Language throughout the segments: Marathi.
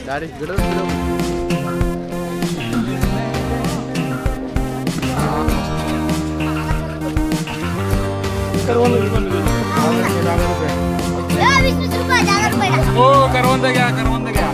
डायरेक्ट इकडं हो करवंद घ्या करवंद घ्या.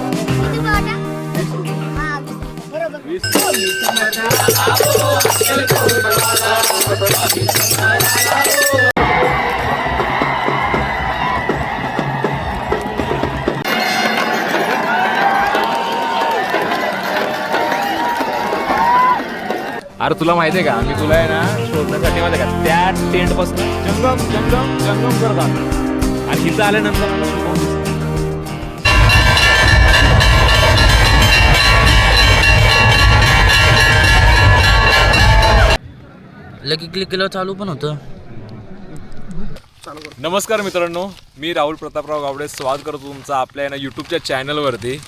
अरे तुला माहितीये का मी तुला आहे ना शोधण्यासाठी माहिती का त्या टेंट पासून जंगम जंगम जंगम करतात आणि इथं आल्यानंतर मला शिकवून दिसतं. लकी क्लिक केलं चालू पण होतं. नमस्कार मित्रांनो, मी राहुल प्रतापराव गावडे स्वागत करतो तुमचं आपल्या ना यूट्यूबच्या चॅनलवरती.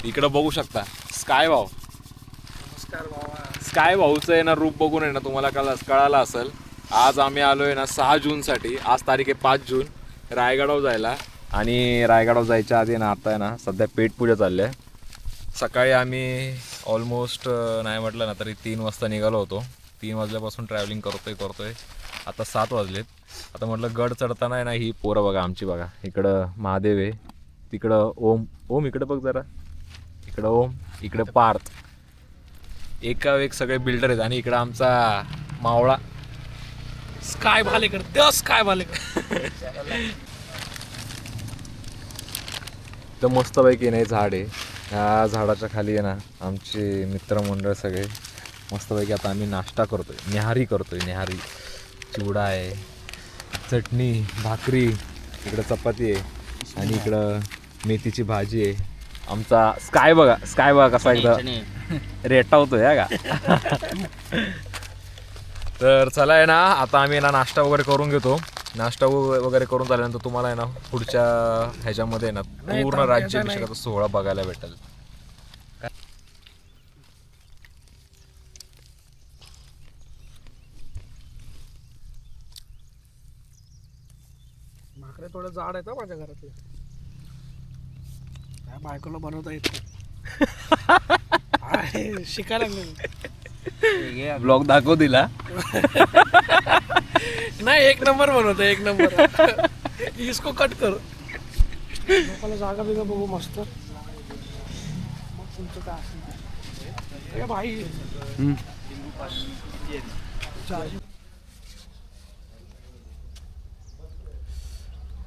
इकडं बघू शकता स्काय भाऊ. स्काय भाऊचं आहे ना रूप बघून आहे ना तुम्हाला कळालं असेल. आज आम्ही आलो आहे ना 6 जूनसाठी. आज तारीख आहे 5 जून. रायगडावर जायला आणि रायगडावर जायच्या आधी ना आता आहे ना सध्या पेटपूजा चालली आहे. सकाळी आम्ही ऑलमोस्ट नाही म्हटलं ना तरी 3 वाजता निघालो होतो. 3 वाजल्यापासून ट्रॅव्हलिंग करतोय. आता 7 वाजलेत. आता म्हटलं गड चढताना आहे ना ही पोरं बघा आमची बघा. इकडं महादेव आहे, तिकडं ओम इकडं बघ जरा, इकडं ओम, इकडे पार्थ, एका एक सगळे बिल्डर आहेत. आणि इकडं आमचा मावळा स्काय भालेकर. स्काय भालेकर तर मस्तपैकी नाही झाड आहे. ह्या झाडाच्या खाली आहे ना आमचे मित्रमंडळ सगळे मस्तपैकी. आता आम्ही नाश्ता करतोय, न्याहारी न्याहारी. चिवडा आहे, चटणी, भाकरी, इकडं चपाती आहे आणि इकडं मेथीची भाजी आहे. आमचा स्काय बघा कसा एकदा रेटावतोय या का. तर चला आहे ना आता आम्ही ना नाश्ता वगैरे करून घेतो. नाश्ता वगैरे करून झाल्यानंतर तुम्हाला आहे ना पुढच्या ह्याच्यामध्ये ना पूर्ण राज्याभिषेकाचा सोहळा बघायला भेटेल. भाकऱ्या थोडं जाड आहेत माझ्या घरातले. काय बायकोला बनवता येत नाही. शिकायला लागलो. ब्लॉग दाखव दिला. नाही एक नंबर बनवतो, एक नंबर. इसको कट कर. लोकांना जागा बिगा बघू मस्त. मग तुमचं काय असेल ए भाई.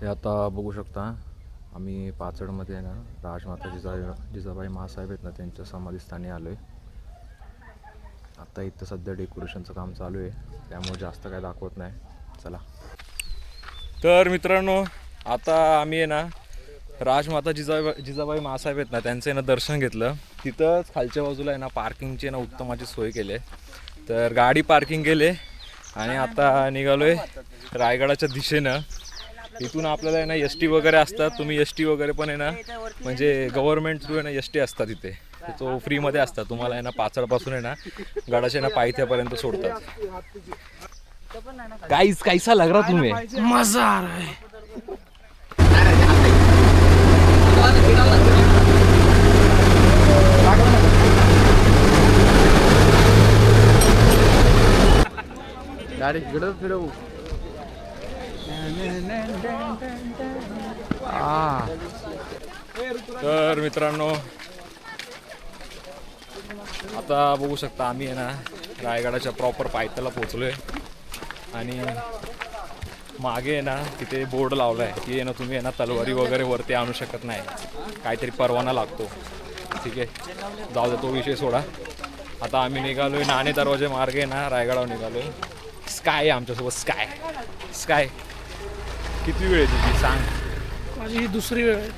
हे आता बघू शकता आम्ही पाचडमध्ये आहे ना राजमाता जिजाबाई महासाहेब आहेत ना त्यांच्या समाधीस्थानी आलो आहे. आता इथं सध्या डेकोरेशनचं काम चालू आहे त्यामुळे जास्त काय दाखवत नाही. चला तर मित्रांनो आता आम्ही आहे ना राजमाता जिजाबाई महासाहेब आहेत ना त्यांचं आहे ना दर्शन घेतलं. तिथंच खालच्या बाजूला आहे ना पार्किंगची ना उत्तमाची सोय केली आहे. तर गाडी पार्किंग केले आणि आता निघालो आहे रायगडाच्या दिशेनं. इथून आपल्याला आहे ना एस टी वगैरे असतात. तुम्ही एस टी वगैरे पण आहे ना म्हणजे गव्हर्नमेंट थ्रू आहे ना एस टी असतात इथे. तो फ्रीमध्ये असतात. तुम्हाला आहे ना पाचडपासून आहे ना गडाच्या ना पायथ्यापर्यंत सोडतात. कैसा लग रहा तुम्ही. मजा आ रहा है. डायरेक्ट इकडं फिरवू. तर मित्रांनो आता बघू शकता आम्ही आहे ना रायगडाच्या प्रॉपर पायथ्याला पोहोचलोय. आणि मागे आहे ना तिथे बोर्ड लावला आहे की आहे ना तुम्ही आहे ना तलवारी वगैरे वरती आणू शकत नाही, काहीतरी परवाना लागतो. ठीक आहे जाऊ दे तो विषय सोडा. आता आम्ही निघालोय नाणे दरवाजे मार्गे ना रायगडावर निघालोय. स्काय आहे आमच्यासोबत. स्काय किती वेळ आहे तुझी सांग. माझी ही दुसरी वेळ आहे.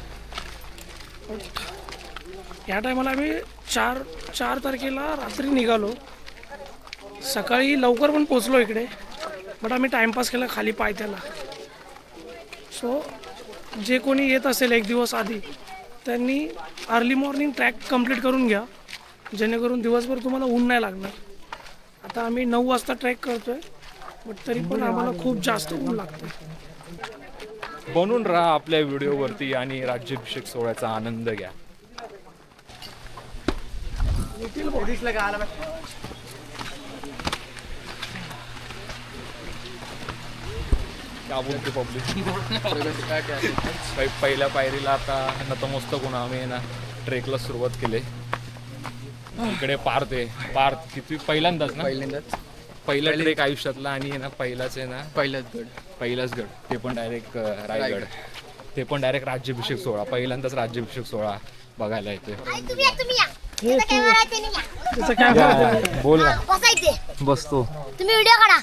या टायमाला आम्ही चार तारखेला रात्री निघालो. सकाळी लवकर पण पोचलो इकडे, बट आम्ही टाईमपास केला खाली पायथ्याला. सो जे कोणी येत असेल एक दिवस आधी त्यांनी अर्ली मॉर्निंग ट्रॅक कंप्लीट करून घ्या, जेणेकरून दिवसभर तुम्हाला ऊन नाही लागणार. आता आम्ही 9 वाजता ट्रॅक करतोय, बट तरी पण आम्हाला खूप जास्त ऊन लागतं. बनून राहा आपल्या व्हिडिओवरती आणि राज्याभिषेक सोहळ्याचा आनंद घ्या. क्या बोलते पब्लिक पहिल्या पायरीला आता नतमस्तक होऊन आम्ही ना ट्रेकला सुरुवात केली. इकडे पार्थ किती पहिल्यांदाच ना पहिला ट्रेक आयुष्यातला आणि ना पहिलाच आहे ना पहिलाच गड ते पण डायरेक्ट रायगड ते पण डायरेक्ट राज्याभिषेक सोहळा पहिल्यांदाच राज्याभिषेक सोहळा बघायला येते. त्याचं काय करतो? बोल ना. बसायचे बसतो तुम्ही व्हिडिओ काढा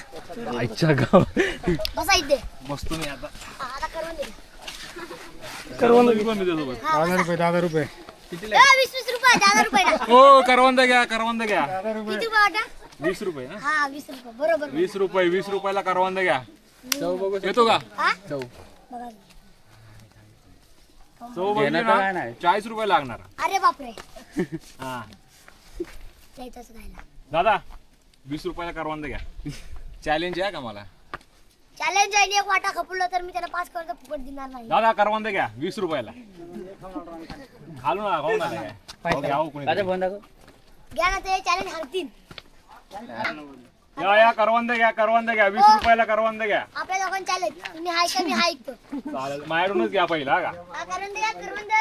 आईच्या गाव बसायचे बसतो मी आता. आता करून दे करवंद 10 रुपये 20 रुपये 10 रुपये ना हो करवंद घ्या किती रुपये वाटा 20 रुपये ना 20 रुपये बरोबर 20 रुपयाला करवंद घ्या. येतो का हा चव बघा चव बघितली ना 40 रुपये लागणार. अरे बापरे हा जायचंच खायला दादा 20 रुपयाला करवंद घ्या. चॅलेंज आहे का मला चॅलेंज आहे एक वाटा खपलो तर मी त्याला 5 करतो फुकट देणार नाही दादा करवंद घ्या 20 रुपयाला घालू ना खाऊ ना काय घ्या हो कोणी घ्या ना ते चॅलेंज हरतील या करवंद घ्या 20 रुपयाला करवंद घ्या. आपल्या दोघांना चॅलेंज तुम्ही हाय का मी हाय ऐकतो चालेल माझ्याकडूनच घ्या पहिला का हा करून द्या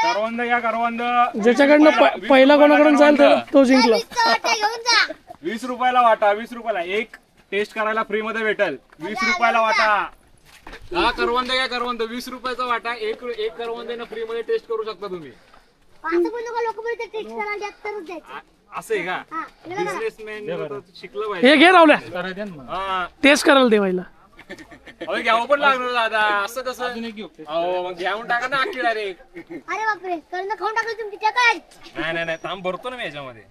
करवंद घ्या करवंद ज्याच्याकडनं पहिला कोणाकडून जाईल तो जिंकला. 20 वाटा घेऊन जा 20 रुपयाला वाटा 20 रुपयाला एक टेस्ट करायला फ्री मध्ये भेटेल 20 रुपयाला वाटा. हा करवंद घ्या करवंद 20 रुपयाचा वाटा एक करवंद फ्री मध्ये टेस्ट करू शकता तुम्ही. असं बोलू का लोक बोलते टेस्ट करायला द्यात तरच द्यायचं असं आहे का हा गेलं का? बिझनेसमॅन शिकलं हे पाहिजे. घे रावल्या हा टेस्ट करायला देवायला. अरे घ्यावं पण लागणार दादा असं कसं अहो मग घ्यावून टाका ना अख्खी डायरेक्ट. अरे बापरे करून खाऊन टाकलं तुमची त्या काय नाही थांब भरतो ना मी याच्यामध्ये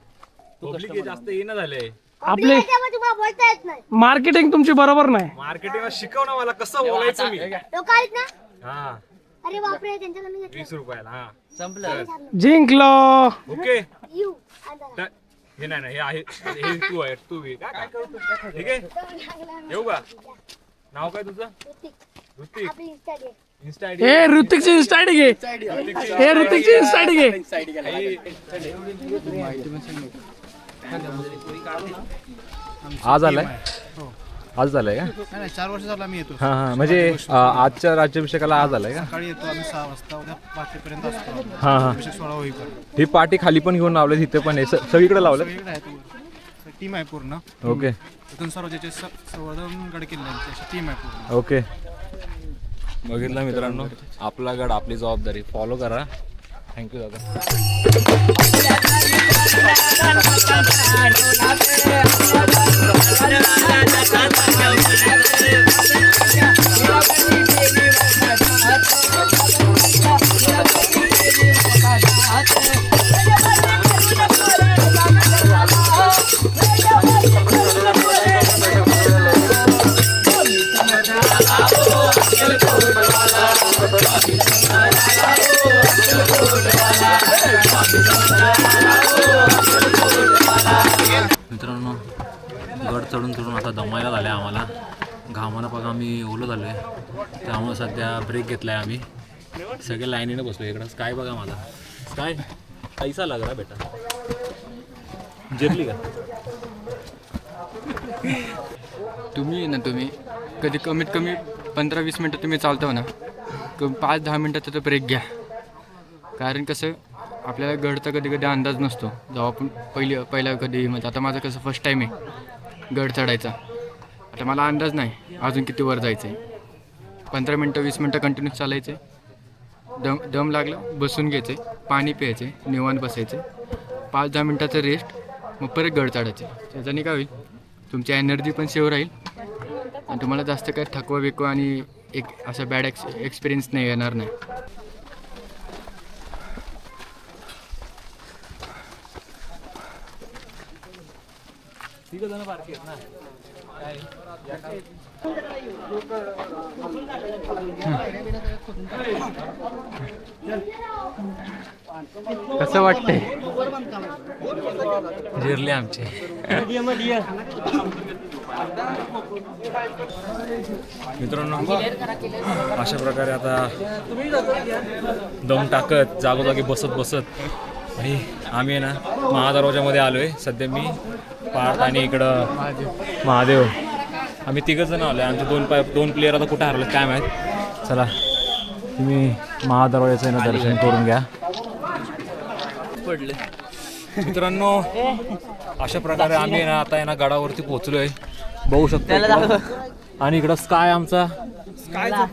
पब्लिक जास्त येणं झालंय. आपले तुम्हाला बोलता येत नाही मार्केटिंग तुमची बरोबर नाही. मार्केटिंग शिकव ना मला कसं बोलायचं मी. लोक आहेत ना हा अरे बापरे त्यांच्याकडून घेतलं 20 रुपयाला हा जिंकलो. ओके येऊ आता हे नाही हे आहे हे तू घे काय करतो ठीक आहे येऊ का नाव काय तुझं ऋतिक आपली इंस्टा घे इन्स्टा हे ऋतिकची इन्स्टा आयडी घे. हे ऋतिकची इन्स्टा आयडी घे. आज आलाय आज झालाय का नाही 4 वर्ष झाला मी येतो. हा हा म्हणजे आजच्या राज्याभिषेकाला आज आलाय का सकाळी येतो आम्ही 6 वाजता उद्या 5 पर्यंत असतो. हा हा अभिषेक सोहळा होईपर्यंत ही पार्टी खाली पण घेऊन लावले तिथे पण आहे सगळीकडे लावलं वेगळं आहे टीम आहे पूर्ण. ओके इथून सर्व ज्याचे संवर्धन गड किल्ल्यांची अशी टीम आहे पूर्ण. ओके बघितलं मित्रांनो आपला गड आपली जबाबदारी फॉलो करा. थँक्यू दादा. मित्रांनो गड चढून आता दमायला झालं आहे आम्हाला. घामाला बघा आम्ही ओलं झालो आहे त्यामुळे सध्या ब्रेक घेतला आहे आम्ही. सगळे लाईनीनं बसलो इकडं. स्काय बघा माझा स्काय पैसा लागला बेटा जिरली का तुम्ही कधी कमीत कमी 15-20 मिनटं तुम्ही चालतो ना 5-10 मिनटाचा तर ब्रेक घ्या. कारण कसं आपल्याला गडचा कधी कधी अंदाज नसतो. जेव्हा आपण पहिला कधी म्हणजे आता माझं कसं फर्स्ट टाईम आहे गड चढायचा. आता मला अंदाज नाही अजून किती वर जायचं आहे. 15 मिनटं 20 मिनटं कंटिन्यू चालायचं आहे. दम लागलं बसून घ्यायचं आहे. पाणी प्यायचं आहे. निवांत बसायचं. 5-10 मिनटाचं रेस्ट मग परत गड चढायचं. त्याच्याने काय होईल तुमची एनर्जी पण सेव्ह राहील आणि तुम्हाला जास्त काय थकवा बिकवा आणि एक असा बॅड एक्सपिरियन्स नाही येणार नाही. कसं वाटतंय जिरले आमचे. मित्रांनो अशा प्रकारे आता दम टाकत जागोजागी बसत भाई आम्ही आहे ना महादरवाजामध्ये आलो आहे. सध्या मी पार्थ आणि इकडं महादेव आम्ही तिघंच जण आलो आहे. आमचे दोन प्लेयर आता कुठं हरले काय माहीत. चला तुम्ही महादरवाजाचं आहे ना दर्शन करून घ्या. पडले मित्रांनो अशा प्रकारे आम्ही ना आता आहे ना गडावरती पोहोचलोय. बघू शकतो इकडं. आणि इकडं स्काय आमचा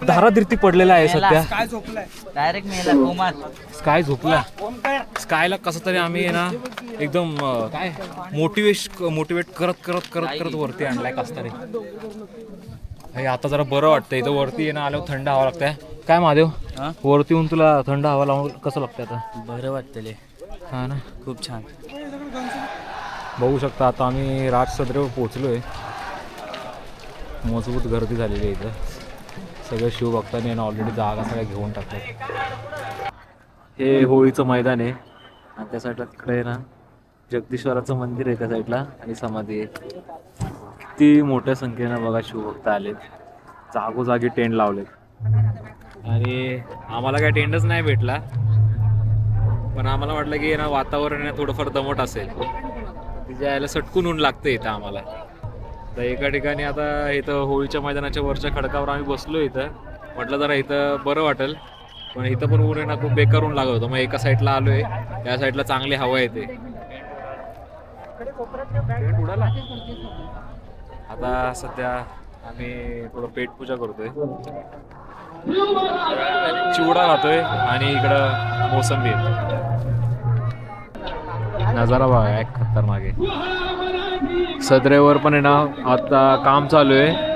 धारातीर्थी पडलेला आहे सध्या. डायरेक्ट मेला कोमात. स्काय झोपला. स्कायला कसं तरी आम्ही आहे ना एकदम काय मोटिवेट करत वरती आणलाय कसं तरी. हे आता जरा बरं वाटतंय. इथं वरती आहे ना आल्यावर थंड हवा लागतंय. काय महादेव वरती येऊन तुला थंड हवा लावून कसं लागतंय आता? बरं वाटतले. हा ना खूप छान. बघू शकता आता आम्ही राजसदरेवर पोहोचलोय. मजबूत गर्दी झालेली आहे इथं. सगळं शिवभक्तांनी आहे ना ऑलरेडी जागा सगळ्या घेऊन टाकतात. हे होळीचं मैदान आहे आणि त्या साईडला तिकडे आहे ना जगदीश्वराचं मंदिर आहे त्या साईडला आणि समाधी आहे. किती मोठ्या संख्येनं बघा शिवभक्त आलेत. जागोजागी टेंट लावलेत आणि आम्हाला काय टेंटच नाही भेटला. पण आम्हाला वाटलं की ना वातावरण थोडंफार दमट असेल. तिच्या यायला सटकून ऊन लागतं इथं आम्हाला. तर एका ठिकाणी आता इथं होळीच्या मैदानाच्या वरच्या खडकावर आम्ही बसलो. इथं म्हटलं जरा इथं बरं वाटेल. पण इथं पण ऊन आहे ना खूप बेकार ऊन लागत होतं. मग एका साईडला आलोय. त्या साईडला चांगली हवा येते. उडाला. आता सध्या आम्ही थोडं पेटपूजा करतोय. चिवडा खातोय आणि इकडं मोसंबी आहे. नजारा बघा एक खतरनाक आहे. सदरेवर पण आहे ना आता काम चालू आहे.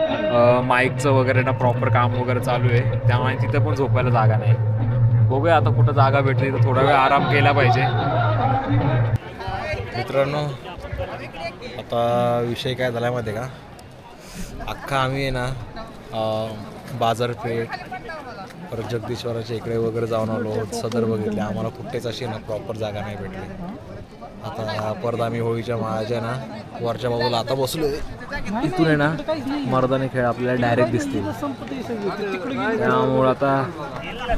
माईकचं वगैरे ना प्रॉपर काम वगैरे चालू आहे. त्यामुळे तिथं पण झोपायला जागा नाही. बघूया आता कुठं जागा भेटली तर थोडा वेळ आराम केला पाहिजे. मित्रांनो आता विषय काय झाला माहिती आहे का? अख्खा आम्ही आहे ना बाजारपेठ परत जगदीश्वराच्या इकडे वगैरे जाऊन आलो. सदर बघितले. आम्हाला कुठेच अशी ना प्रॉपर जागा नाही भेटली. आता परत आम्ही होळीच्या माळाच्या ना वरच्या बाजूला आता बसलो. इथून आहे ना मर्दानी खेळ आपल्याला डायरेक्ट दिसतील. त्यामुळं आता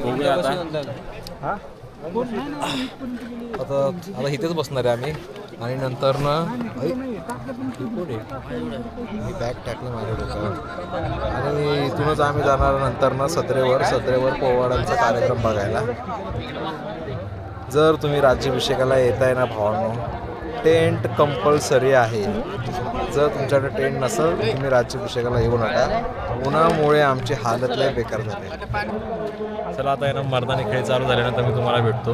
बघूया आता इथेच बसणार आहे आम्ही. आणि नंतर ना मी बॅग टाकलं माझ्या डोक्यावर. आणि इथूनच आम्ही जाणार नंतर ना सदरेवर पोवाड्यांचा कार्यक्रम बघायला. जर तुम्ही राज्याभिषेकाला येताय ना भावांनो टेंट कंपल्सरी आहे. जर तुमच्याकडे टेंट नसेल तुम्ही राज्याभिषेकाला येऊ नका. उन्हामुळे आमची हालत लय बेकार झाली. चला आता आहे ना मर्दानी खेळ चालू झाल्यानंतर मी तुम्हाला भेटतो.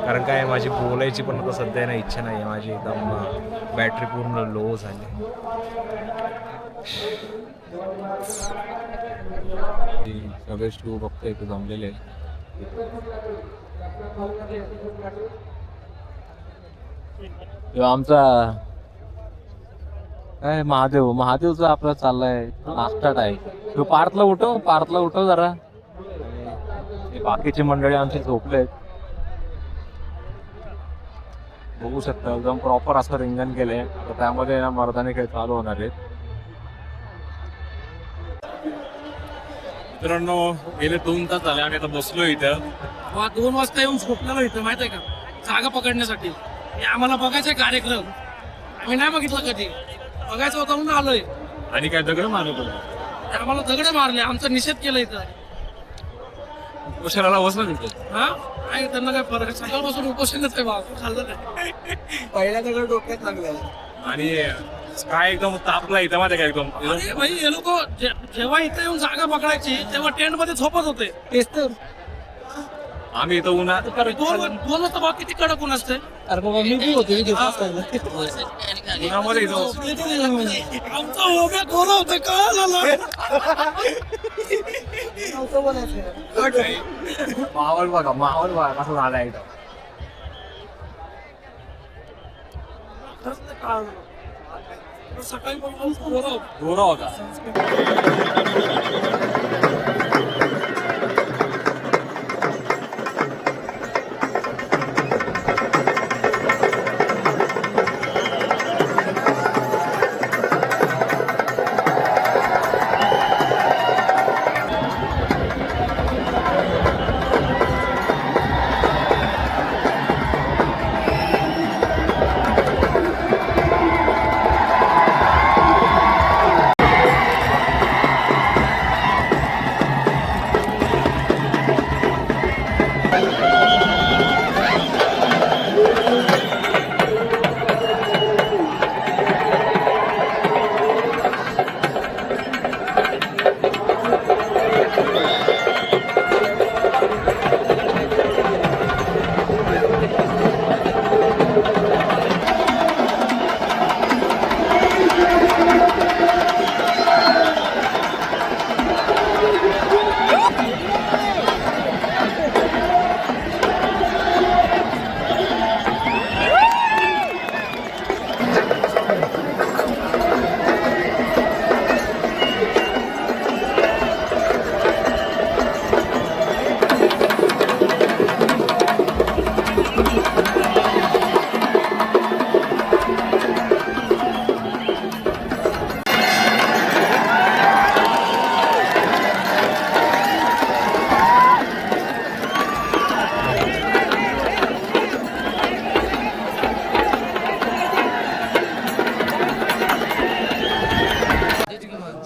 कारण काय माझी बोलायची पण आता सध्या ना इच्छा नाही आहे. माझी एकदम बॅटरी पूर्ण लो झाली. सगळे शिव भक्त इथे जमलेले आहेत. आमचा काय महादेवचा आपला चाललाय नाश्ता आहे. पार्थला उठव जरा. बाकीची मंडळी आमची झोपलेत. बघू शकता एकदम प्रॉपर असं रिंगण केलंय. तर त्यामध्ये ना मर्दानी खेळ चालू होणार आहेत. मित्रांनो गेले 2 तास झाले आम्ही आता बसलो इथं. 2 वाजता येऊन झोपलेलो इथं माहित आहे का जागा पकडण्यासाठी. हे आम्हाला बघायचा कार्यक्रम. आम्ही नाही बघितलं कधी. बघायचं होतं म्हणून आलोय. आणि काय दगड मारत होतो. आम्हाला दगडे मारले. आमचा निषेध केला इथं. उपोषणाला बसला तिथे. हा काय त्यांना काय फरक आहे. सकाळपासून उपोषणच आहे बाबा. खाल्लं नाही. पहिल्या दगड डोक्यात लागला. आणि काय एकदम तापला इथं माहिती का एकदम. अरे भाई हे लोक जेव्हा इथे येऊन जागा पकडायची तेव्हा टेंट मध्ये झोपत होते. तेच तर. आम्ही इथं उन्हात 2 वाजता बघ किती कडक ऊन असते. अरे बाबा मी बी होते. उन्हामध्ये इथं आमचा होम्या गोरा होता का झाला. माहोल बघा कसं झालाय इथं. सकाळी पण गोरा होता.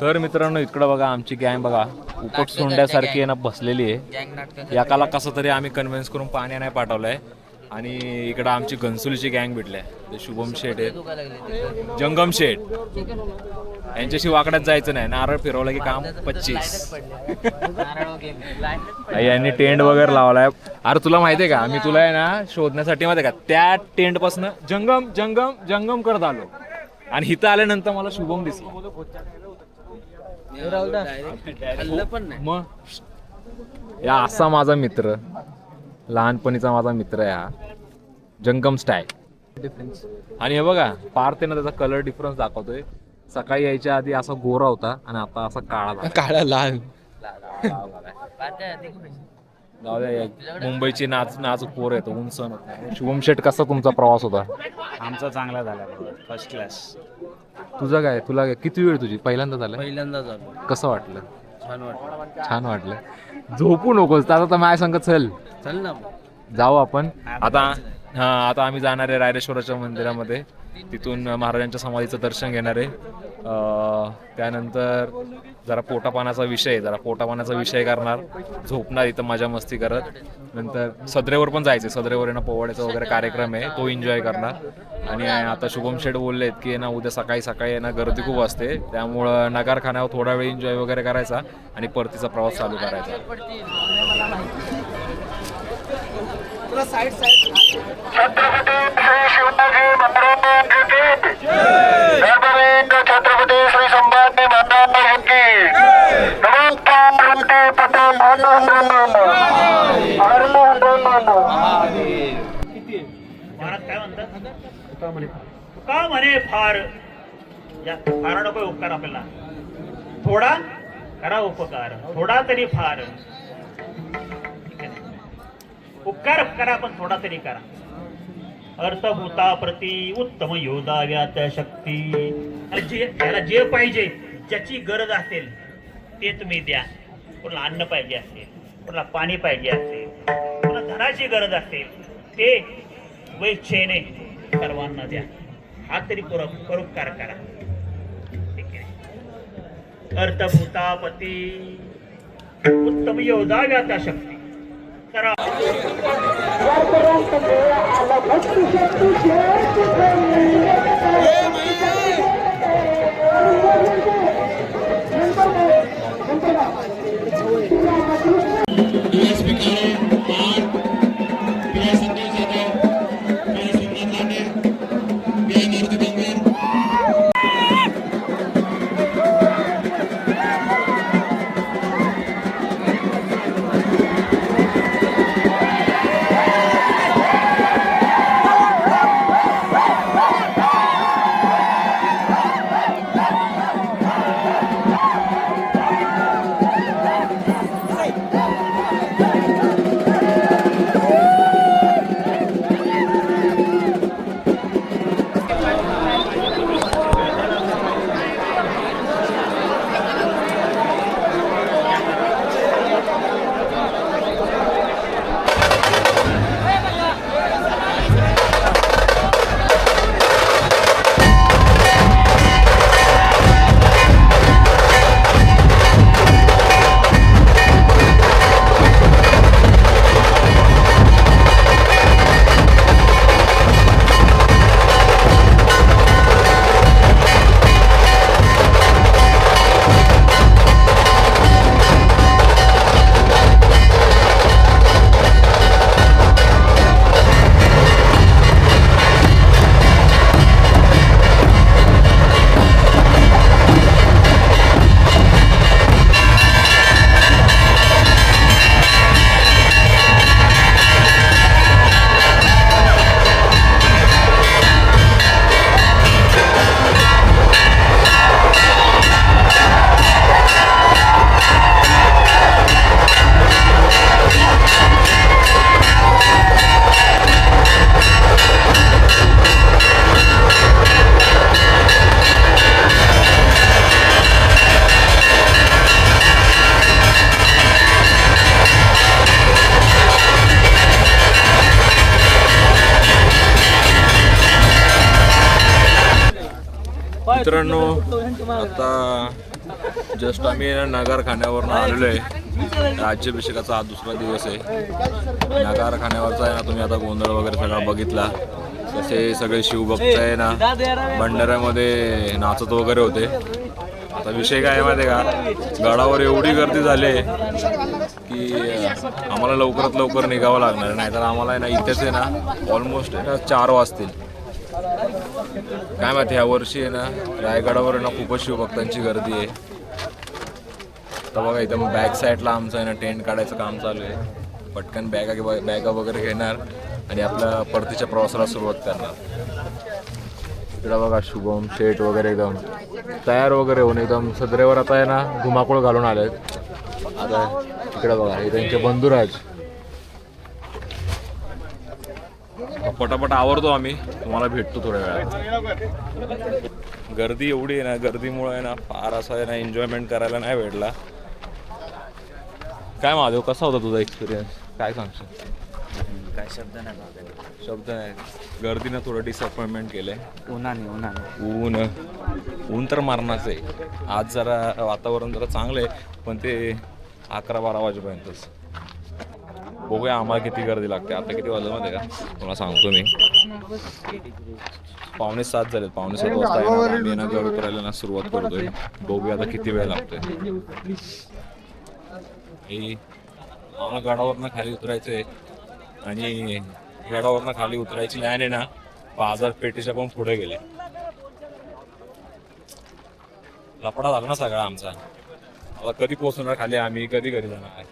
तर मित्रांनो इकडं बघा आमची गँग बघा उपट सोंड्यासारखी आहे ना बसलेली आहे. एकाला कसं तरी आम्ही कन्व्हिन्स करून पाणी नाही पाठवलंय आणि इकडं आमची घनसुलीची गँग भेटली आहे. ते शुभम शेठ आहेत, जंगम शेठ, यांच्याशी वाकड्यात जायचं नाही. नारळ फिरवलं की काम 25. यांनी टेंट वगैरे लावलाय. अरे तुला माहितीये का मी तुला आहे ना शोधण्यासाठी माहितीये का त्या टेंट पासून जंगम जंगम जंगम करत आलो आणि इथं आल्यानंतर मला शुभम दिसला. मग या असा माझा मित्र, लहानपणीचा माझा मित्र आहे हा जंगम स्टाईल. आणि हे बघा पार ते ना त्याचा कलर डिफरन्स दाखवतोय. सकाळी यायच्या आधी असा गोरा होता आणि आता असा काळा लाल. जाऊ द्या, मुंबईची नाच पोर येतो ऊन सण होत नाही. शुभम शेठ कसा तुमचा प्रवास होता? आमचा चांगला झाला फर्स्ट क्लास. तुझा काय, तुला काय किती वेळ तुझी पहिल्यांदा झालं? पहिल्यांदा झालो. कसं वाटलं? छान वाटलं. छान वाटलं. झोपू नकोस आता तर माझ्या सांगत चल चल ना. जाऊ आपण आता. आता आम्ही जाणार आहे रायरेश्वराच्या मंदिरामध्ये. तिथून महाराजांच्या समाधीचं दर्शन घेणार आहे. त्यानंतर जरा पोटापाण्याचा विषय करणार, झोपणार इथं मजा मस्ती करत. नंतर सदरेवर पण जायचं. सदरेवर ना पोवाड्याचा वगैरे कार्यक्रम आहे, तो एन्जॉय करणार. आणि आता शुभम शेठ बोललेत की ना उद्या सकाळी ना गर्दी खूप असते, त्यामुळं नगारखान्यावर थोडा वेळ एन्जॉय वगैरे करायचा आणि परतीचा प्रवास चालू करायचा. का म्हणे फार जास्त फार नको उपकार आपल्याला. थोडा करा उपकार, थोडा तरी फार. उपकार करा पण थोडा तरी करा. अर्थभूता प्रती उत्तम योदाव्यात शक्ती. त्याला जे पाहिजे, ज्याची गरज असेल ते तुम्ही द्या. कोणाला अन्न पाहिजे असेल, कोणाला पाणी पाहिजे असेल, कोणाला धनाची गरज असेल ते स्वेच्छेने सर्वांना द्या. हा तरी परोपकार करा. ठीक आहे. अर्थभूतापती उत्तम योदाव्याता शक्ती. करा. मित्रांनो आता जस्ट आम्ही नगरखान्यावरून आलेलो आहे. राज्याभिषेकाचा हा दुसरा दिवस आहे. नगरखान्यावरचा आहे ना, तुम्ही आता गोंधळ वगैरे सगळा बघितला. कसे सगळे शिवभक्त आहे ना भंडाऱ्यामध्ये नाचत वगैरे होते. आता विषय काय माहिती आहे का, गडावर एवढी गर्दी झाली की आम्हाला लवकरात लवकर निघावं लागणार, नाहीतर आम्हाला आहे ना इथेच आहे ना ऑलमोस्ट आहे ना 4 वाजतील. काय माहिती ह्या वर्षी आहे ना रायगडावर आहे ना खूपच शिवभक्तांची गर्दी आहे. तर बघा इथं मग बॅक साईडला आमचं आहे ना टेंट काढायचं काम चालू आहे. पटकन बॅगा वगैरे घेणार आणि आपल्या परतीच्या प्रवासाला सुरुवात करणार. इकडं बघा शुभम शेठ वगैरे एकदम तयार वगैरे होऊन एकदम सदरेवर आता आहे ना धुमाकूळ घालून आलेत. आता इकडं बघा हे त्यांचे बंधुराज. पटापट आवरतो आम्ही, तुम्हाला भेटतो थोड्या वेळात. गर्दी एवढी आहे ना, गर्दीमुळे आहे ना फार असं आहे ना एन्जॉयमेंट करायला नाही भेटला. काय महादेव, कसा होता तुझा एक्सपिरियन्स, काय सांगशील? काय शब्द नाही. शब्द नाही. गर्दीनं थोडं डिसअपॉइंटमेंट केलंय. उन्हाने ऊन तर मारणारच आहे. आज जरा वातावरण जरा चांगलं आहे, पण ते 11-12 वाजेपर्यंतच. बघूया आम्हाला किती गर्दी लागते. आता किती वाजलं माहिती आहे का तुम्हाला सांगतो मी, 6:45 झालेत. 6:45 वाजता आहे ना आम्ही ना गड उतरायला ना सुरुवात करतोय. बघूया आता किती वेळ लागतोय. आम्हाला गडावरनं खाली उतरायचं आहे आणि गडावरनं खाली उतरायची लाईन आहे ना बाजारपेठेच्या पण पुढे गेले. लफडा झाला ना सगळा आमचा. आता कधी पोहोचणार खाली आम्ही, कधी घरी जाणार,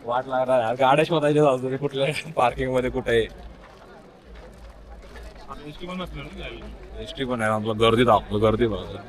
वाट लागणार यार. गाड्या शोधायच्या जाऊ कुठल्या पार्किंग मध्ये कुठे. एसटी पण आहे आपलं. गर्दी दाखवलं, गर्दी बघा.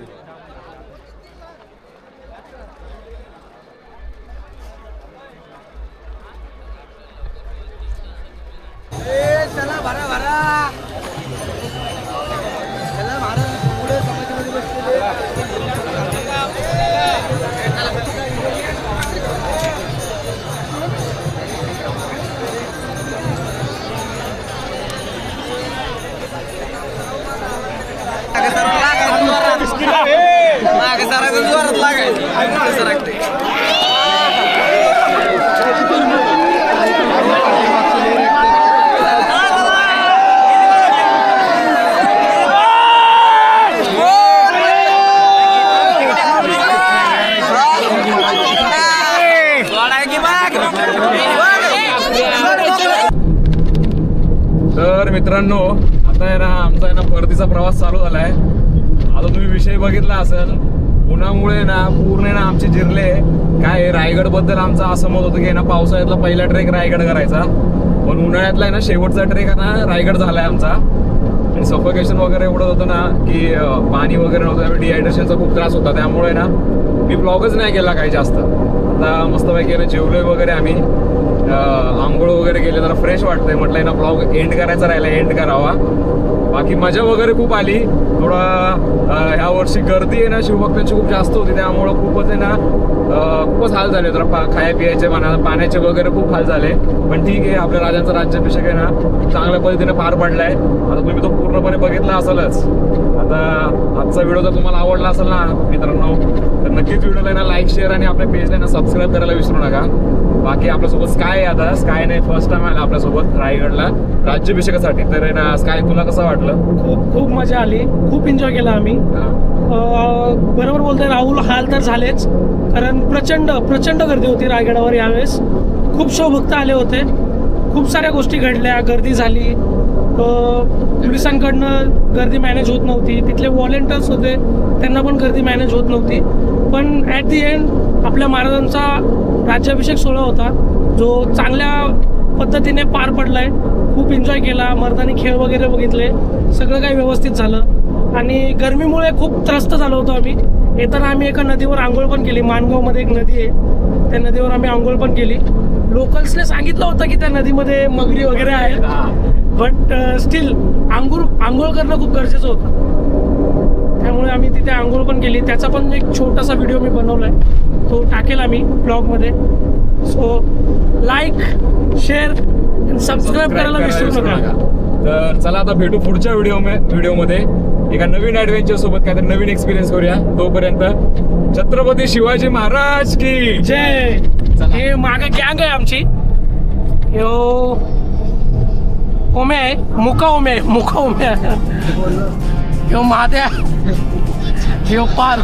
तर मित्रांनो आता आहे ना आमचा आहे ना परतीचा प्रवास चालू झालाय. आता तुम्ही विषय बघितला असेल, उन्हामुळे ना पूर्ण ना आमचे जिरले. काय रायगड बद्दल आमचं असं मत होतं की ना पावसाळ्यातला पहिला ट्रेक रायगड करायचा, पण उन्हाळ्यातला आहे ना शेवटचा ट्रेक ना रायगड झालाय आमचा. आणि सफोकेशन वगैरे एवढं होतं ना की पाणी वगैरे नव्हतं, त्यामुळे डिहायड्रेशनचा खूप त्रास होता. त्यामुळे ना मी ब्लॉगच नाही केला काही जास्त. आता मस्तपैकी जेवलोय वगैरे आम्ही, आंघोळ वगैरे केले, जरा फ्रेश वाटतंय. म्हटलंय ना ब्लॉग एंड करायचा राहिला, एंड करावा. बाकी मजा वगैरे खूप आली. थोडा ह्या वर्षी गर्दी आहे ना शिवभक्तांची खूप जास्त होती, त्यामुळं खूपच आहे ना खूपच हाल झाले. तर खाया पियाचे म्हणा, पाण्याचे वगैरे खूप हाल झाले. पण ठीक आहे, आपल्या राजांचा राज्याभिषेक आहे ना चांगल्या पद्धतीने पार पडलाय. आता तुम्ही तो पूर्णपणे बघितला असेलच. आता आजचा व्हिडिओ जर तुम्हाला आवडला असेल ना मित्रांनो, तर नक्कीच व्हिडिओला ना लाईक, शेअर आणि आपल्या पेजला ना सबस्क्राईब करायला विसरू नका. बाकी आपल्यासोबत स्काय आहे. आता स्काय नाही, फर्स्ट टाइम आला आपल्यासोबत रायगडला राज्याभिषेकासाठी. तर आहे ना स्काय, तुला कसं वाटलं? खूप मजा आली, खूप एन्जॉय केला आम्ही. बरोबर बोलतोय राहुल, हाल तर झालेच, कारण प्रचंड गर्दी होती रायगडावर यावेळेस. खूप शिवभक्त आले होते, खूप साऱ्या गोष्टी घडल्या, गर्दी झाली. पोलिसांकडनं गर्दी मॅनेज होत नव्हती, तिथले व्हॉलेंटियर्स होते त्यांना पण गर्दी मॅनेज होत नव्हती. पण ॲट दी एंड आपल्या महाराजांचा राज्याभिषेक सोहळा होता, जो चांगल्या पद्धतीने पार पडलाय. खूप एन्जॉय केला, मर्दानी खेळ वगैरे बघितले, सगळं काही व्यवस्थित झालं. आणि गरमीमुळे खूप त्रस्त झालो होतो आम्ही. येताना आम्ही एका नदीवर आंघोळ पण केली. माणगावमध्ये एक नदी आहे, त्या नदीवर आम्ही आंघोळ पण केली. लोकल्सने सांगितलं होतं की त्या नदीमध्ये मगरी वगैरे आहेत, बट स्टील आंघोळ करणं खूप गरजेचं होतं. त्यामुळे आम्ही तिथे आंघोळ पण केली. त्याचा पण एक छोटासा व्हिडिओ मी बनवला आहे, तो टाकेल आम्ही ब्लॉगमध्ये. सो लाईक, शेअर, सबस्क्राईब करायला विसरू नका. तर चला आता भेटू पुढच्या व्हिडिओमध्ये. एका नवीन ॲडव्हेंचर सोबत काहीतरी नवीन एक्सपिरियन्स करूया. तोपर्यंत छत्रपती शिवाजी महाराज की जय. हे मागे गँग आहे आमची. यो ओमे आहे, मुका ओमे आहे. ह्यो महाद्या, ह्यो पार.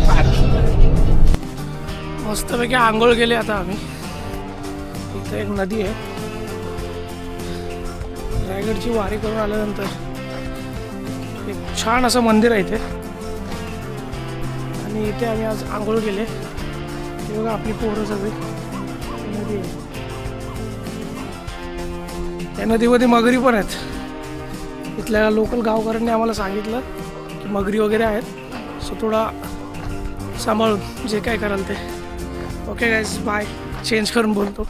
मस्तपैकी आंघोळ केली आता आम्ही. इथे एक नदी आहे. रायगडची वारी करून आल्यानंतर एक छान असं मंदिर आहे इथे आणि इथे आम्ही आज आंघोळ केले. हे बघा आपली पोरं सगळी. नदी आहे. त्या नदीमध्ये मगरी पण आहेत. इथल्या लोकल गावकऱ्यांनी आम्हाला सांगितलं की मगरी वगैरे आहेत, सो थोडा सांभाळून जे काय कराल ते. Okay guys, bye. चेंज करून बोलतो.